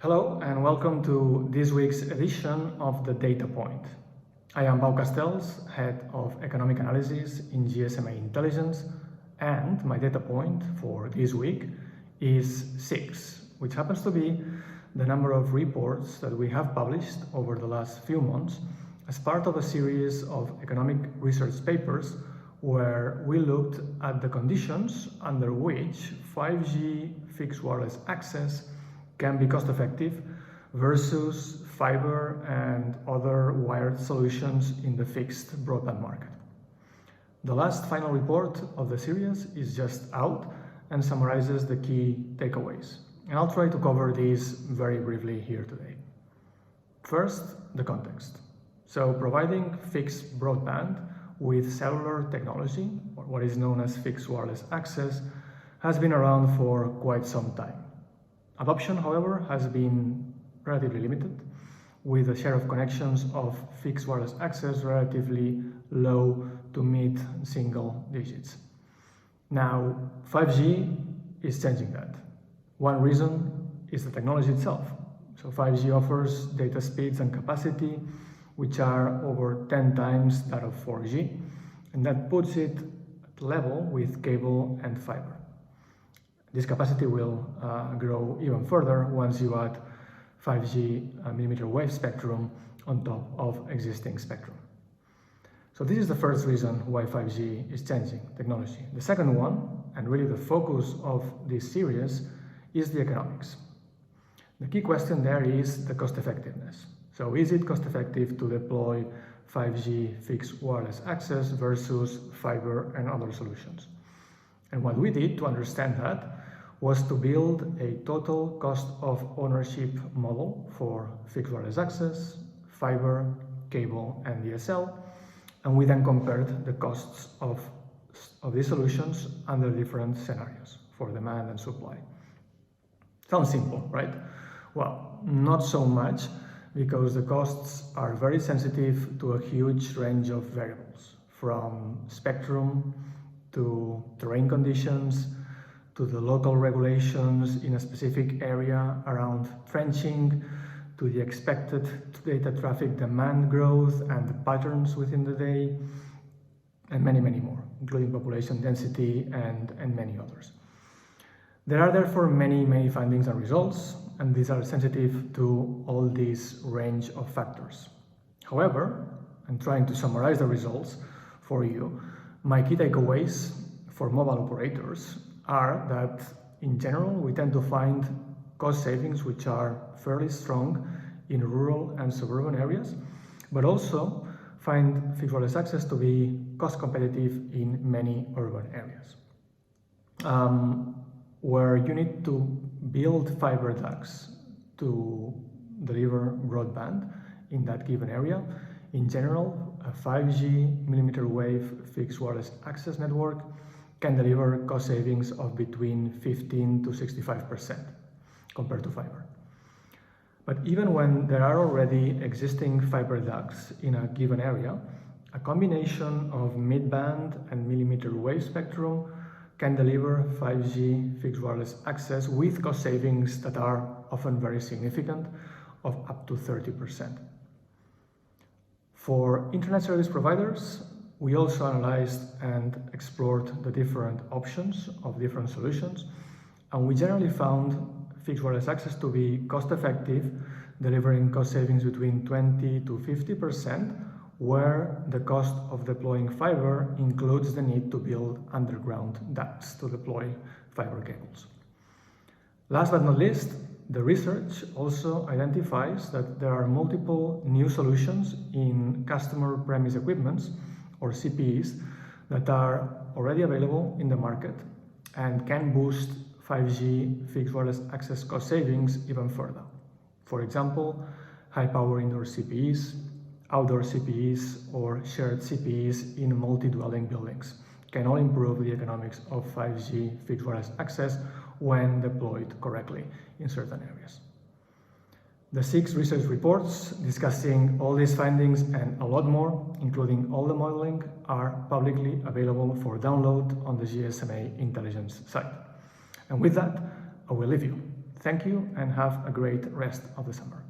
Hello and welcome to this week's edition of The Data Point. I am Pau Castells, Head of Economic Analysis in GSMA Intelligence, and my data point for this week is 6, which happens to be the number of reports that we have published over the last few months as part of a series of economic research papers where we looked at the conditions under which 5G fixed wireless access can be cost-effective versus fiber and other wired solutions in the fixed broadband market. The last final report of the series is just out and summarizes the key takeaways. And I'll try to cover these very briefly here today. First, the context. So providing fixed broadband with cellular technology, or what is known as fixed wireless access, has been around for quite some time. Adoption, however, has been relatively limited, with the share of connections of fixed wireless access relatively low to mid-single digits. Now, 5G is changing that. One reason is the technology itself. So 5G offers data speeds and capacity which are over 10 times that of 4G, and that puts it at level with cable and fiber. This capacity will grow even further once you add 5G mmWave spectrum on top of existing spectrum. So this is the first reason why 5G is changing technology. The second one, and really the focus of this series, is the economics. The key question there is the cost effectiveness. So is it cost effective to deploy 5G fixed wireless access versus fiber and other solutions? And what we did to understand that was to build a total cost of ownership model for fixed wireless access, fiber, cable, and DSL, and we then compared the costs of these solutions under different scenarios for demand and supply. Sounds simple, right? Well, not so much, because the costs are very sensitive to a huge range of variables, from spectrum to terrain conditions, to the local regulations in a specific area around trenching, to the expected data traffic demand growth and the patterns within the day, and many, many more, including population density and many others. There are therefore many findings and results, and these are sensitive to all these range of factors. However, I'm trying to summarize the results for you. My key takeaways for mobile operators are that, in general, we tend to find cost savings which are fairly strong in rural and suburban areas, but also find fixed wireless access to be cost competitive in many urban areas. Where you need to build fiber ducts to deliver broadband in that given area, in general, a 5G mmWave fixed wireless access network can deliver cost savings of between 15 to 65% compared to fiber. But even when there are already existing fiber ducts in a given area, a combination of mid-band and mmWave spectrum can deliver 5G fixed wireless access with cost savings that are often very significant, of up to 30%. For internet service providers, we also analyzed and explored the different options of different solutions, and we generally found fixed wireless access to be cost-effective, delivering cost savings between 20 to 50%, where the cost of deploying fiber includes the need to build underground ducts to deploy fiber cables. Last but not least, the research also identifies that there are multiple new solutions in customer premise equipments, or CPEs, that are already available in the market and can boost 5G fixed wireless access cost savings even further. For example, high-power indoor CPEs, outdoor CPEs, or shared CPEs in multi-dwelling buildings can all improve the economics of 5G fixed wireless access when deployed correctly in certain areas. The 6 research reports discussing all these findings and a lot more, including all the modeling, are publicly available for download on the GSMA Intelligence site. And with that, I will leave you. Thank you and have a great rest of the summer.